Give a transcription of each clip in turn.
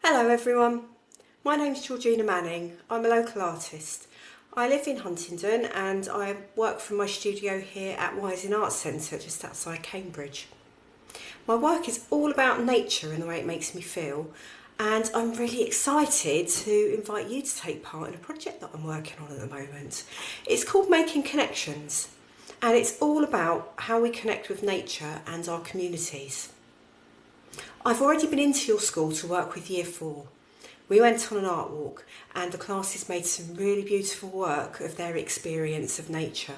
Hello everyone, my name's Georgina Manning. I'm a local artist. I live in Huntingdon and I work from my studio here at Wising Arts Centre just outside Cambridge. My work is all about nature and the way it makes me feel, and I'm really excited to invite you to take part in a project that I'm working on at the moment. It's called Making Connections, and it's all about how we connect with nature and our communities. I've already been into your school to work with Year 4. We went on an art walk and the classes made some really beautiful work of their experience of nature.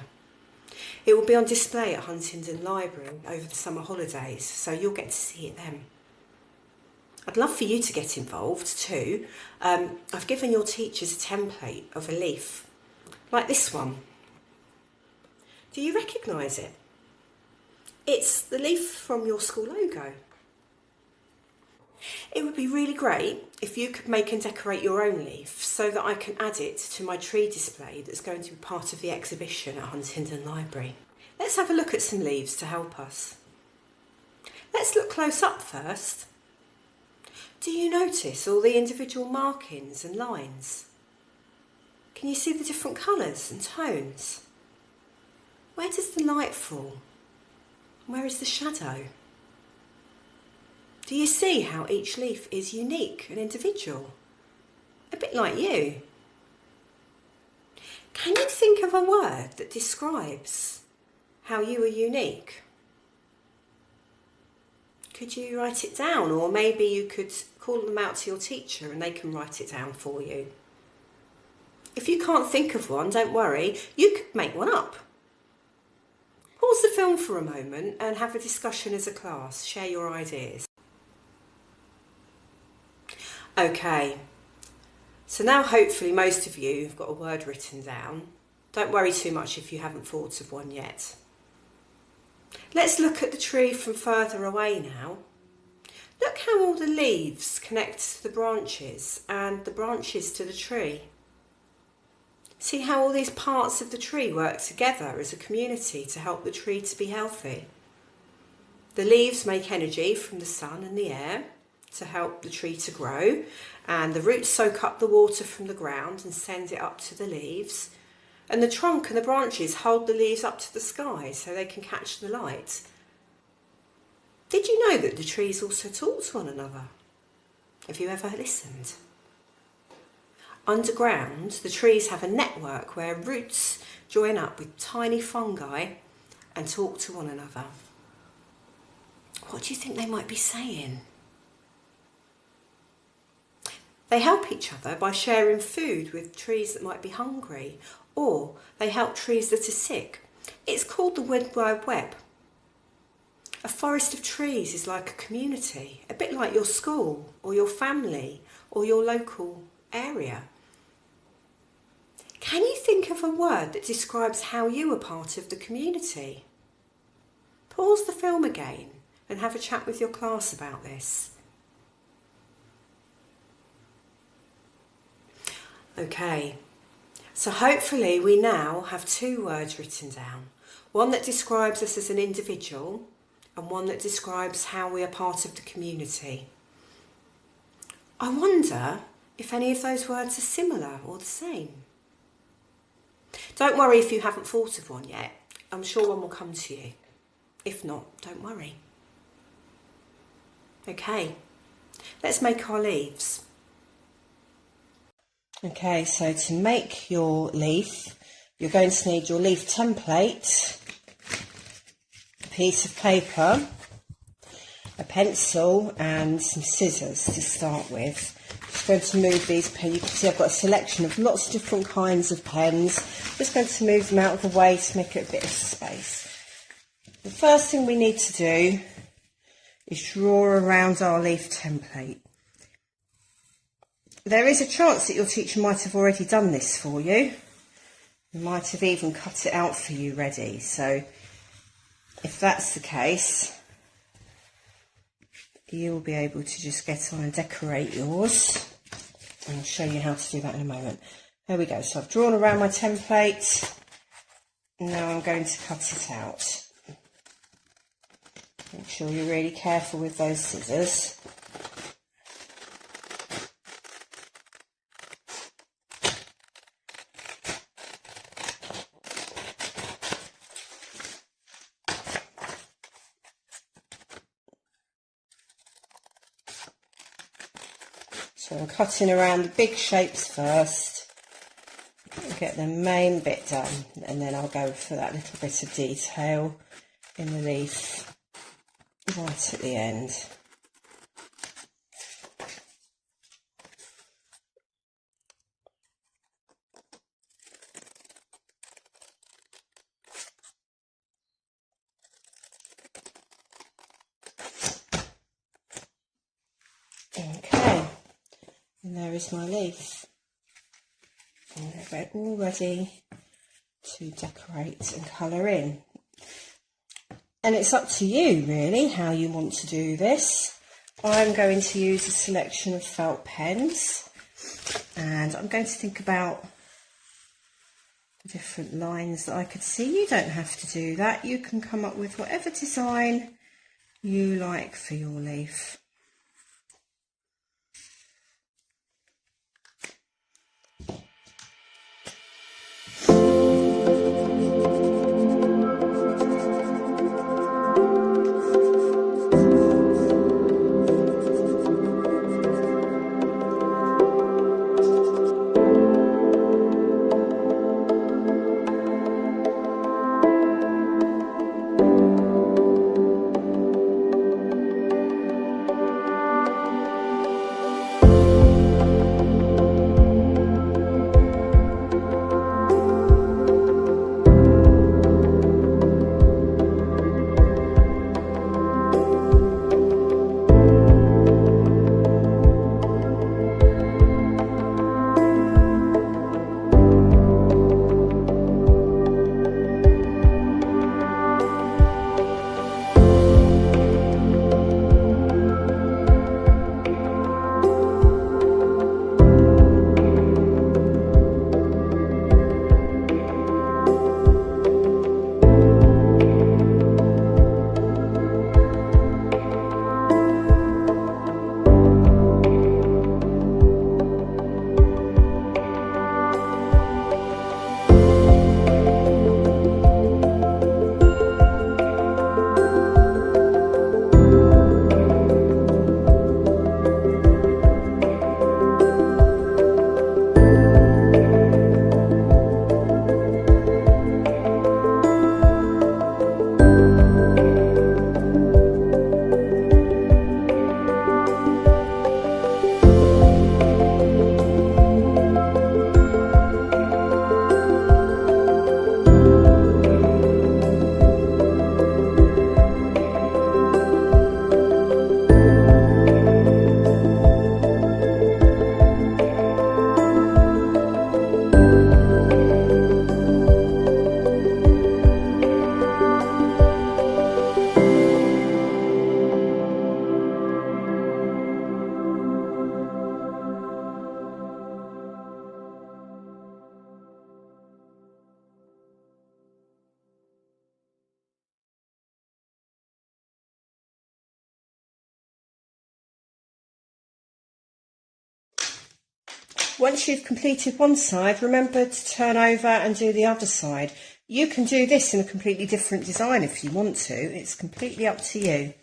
It will be on display at Huntingdon Library over the summer holidays, so you'll get to see it then. I'd love for you to get involved too. I've given your teachers a template of a leaf, like this one. Do you recognise it? It's the leaf from your school logo. It would be really great if you could make and decorate your own leaf so that I can add it to my tree display that's going to be part of the exhibition at Huntingdon Library. Let's have a look at some leaves to help us. Let's look close up first. Do you notice all the individual markings and lines? Can you see the different colours and tones? Where does the light fall? Where is the shadow? Do you see how each leaf is unique and individual? A bit like you. Can you think of a word that describes how you are unique? Could you write it down, or maybe you could call them out to your teacher and they can write it down for you? If you can't think of one, don't worry, you could make one up. Pause the film for a moment and have a discussion as a class, share your ideas. Okay, so now hopefully most of you have got a word written down. Don't worry too much if you haven't thought of one yet. Let's look at the tree from further away now. Look how all the leaves connect to the branches and the branches to the tree. See how all these parts of the tree work together as a community to help the tree to be healthy. The leaves make energy from the sun and the air to help the tree to grow, and the roots soak up the water from the ground and send it up to the leaves, and the trunk and the branches hold the leaves up to the sky so they can catch the light. Did you know that the trees also talk to one another? Have you ever listened? Underground, the trees have a network where roots join up with tiny fungi and talk to one another. What do you think they might be saying? They help each other by sharing food with trees that might be hungry, or they help trees that are sick. It's called the World Wide Web. A forest of trees is like a community, a bit like your school or your family or your local area. Can you think of a word that describes how you are part of the community? Pause the film again and have a chat with your class about this. Okay, so hopefully we now have two words written down. One that describes us as an individual and one that describes how we are part of the community. I wonder if any of those words are similar or the same. Don't worry if you haven't thought of one yet. I'm sure one will come to you. If not, don't worry. Okay, let's make our leaves. Okay, so to make your leaf, you're going to need your leaf template, a piece of paper, a pencil and some scissors to start with. Just going to move these pens. You can see I've got a selection of lots of different kinds of pens. Just going to move them out of the way to make it a bit of space. The first thing we need to do is draw around our leaf template. There is a chance that your teacher might have already done this for you. They might have even cut it out for you ready. So if that's the case, you'll be able to just get on and decorate yours. And I'll show you how to do that in a moment. There we go. So I've drawn around my template. Now I'm going to cut it out. Make sure you're really careful with those scissors. So I'm cutting around the big shapes first, get the main bit done, and then I'll go for that little bit of detail in the leaf right at the end. Okay, and there is my leaf. And they're all ready to decorate and colour in. And it's up to you really how you want to do this. I'm going to use a selection of felt pens, and I'm going to think about the different lines that I could see. You don't have to do that. You can come up with whatever design you like for your leaf. Once you've completed one side, remember to turn over and do the other side. You can do this in a completely different design if you want to. It's completely up to you.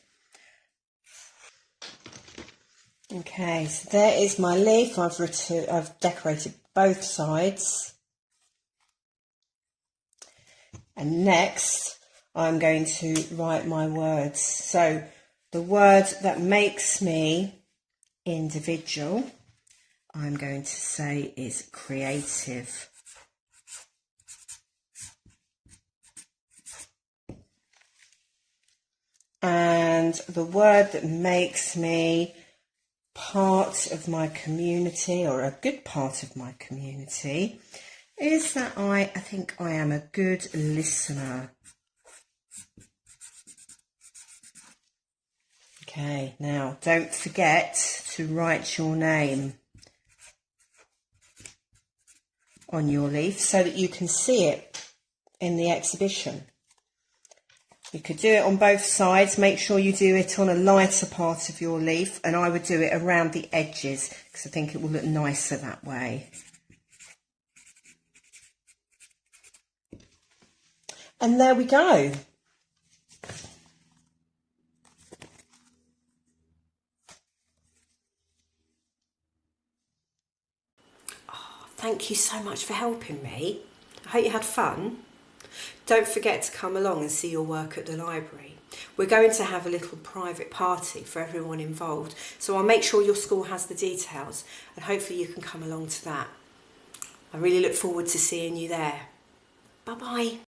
Okay, so there is my leaf. I've decorated both sides. And next, I'm going to write my words. So the word that makes me individual, I'm going to say is creative. And the word that makes me part of my community, or a good part of my community, is that I think I am a good listener. Okay, now don't forget to write your name on your leaf so that you can see it in the exhibition. You could do it on both sides. Make sure you do it on a lighter part of your leaf, and I would do it around the edges because I think it will look nicer that way. And there we go. thank you so much for helping me. I hope you had fun. Don't forget to come along and see your work at the library. We're going to have a little private party for everyone involved, so I'll make sure your school has the details and hopefully you can come along to that. I really look forward to seeing you there. Bye bye.